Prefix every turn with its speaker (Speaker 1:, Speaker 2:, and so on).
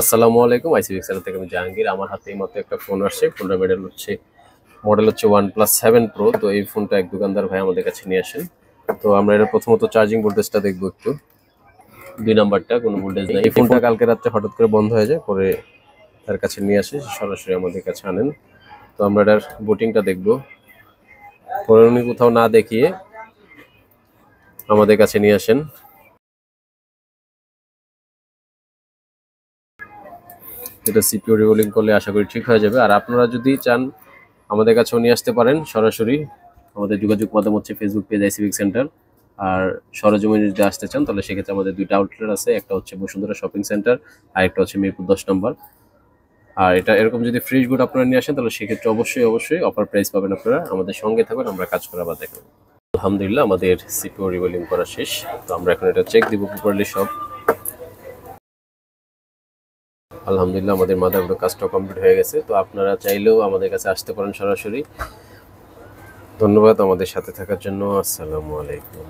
Speaker 1: আসসালামু আলাইকুম। আইসিবিক সেন্টার থেকে আমি জাহাঙ্গীর। আমার হাতে এইমাত্র একটা ফোন আসছে। ফোনটার মডেল হচ্ছে OnePlus 7 Pro। তো এই ফোনটা এক দোকানদার ভাই আমাদের কাছে নিয়ে আসেন। তো আমরা এটা প্রথমত চার্জিং ভোল্টেজটা দেখবো একটু। 2 নাম্বারটা কোনো ভোল্টেজ নাই। এই ফোনটা কালকে রাত্রে হঠাৎ করে বন্ধ হয়ে যায়, পরে তার কাছে নিয়ে আসে, সরাসরি আমাদের কাছে আনেন। তো আমরা এটার বুটিংটা দেখবো। পরে উনি কোথাও না দেখিয়ে আমাদের কাছে নিয়ে আসেন। এটা সিপিইউ রিবোলিং করলে আশা করি ঠিক হয়ে যাবে। আর আপনারা যদি চান আমাদের কাছেও নিয়ে আসতে পারেন সরাসরি। আমাদের যোগাযোগ মাধ্যম হচ্ছে ফেসবুক পেজ আইসিবিক সেন্টার। আর সরজমিনে যদি আসতে চান তাহলে সেক্ষেত্রে আমাদের 2টা আউটলেট আছে, একটা হচ্ছে বসুন্ধরা শপিং সেন্টার আর একটা হচ্ছে মিরপুর 10 নম্বর। আর এটা এরকম যদি ফ্রিজ গুড আপনারা নিয়ে আসেন তাহলে সেক্ষেত্রে অবশ্যই অফার প্রাইস পাবেন। আপনারা আমাদের সঙ্গে থাকবেন, আমরা কাজ করাবার দেখেন। আলহামদুলিল্লাহ আমাদের সিপিইউ রিবোলিং করা শেষ। তো আমরা এখন এটা চেক দিব প্রপারলি সব। আলহামদুলিল্লাহ আমাদের মাদারবোর্ডের কাজটা কমপ্লিট হয়ে গেছে। তো আপনারা চাইলেও আমাদের কাছে আসতে পারেন সরাসরি। ধন্যবাদ আমাদের সাথে থাকার জন্য। আসসালামু আলাইকুম।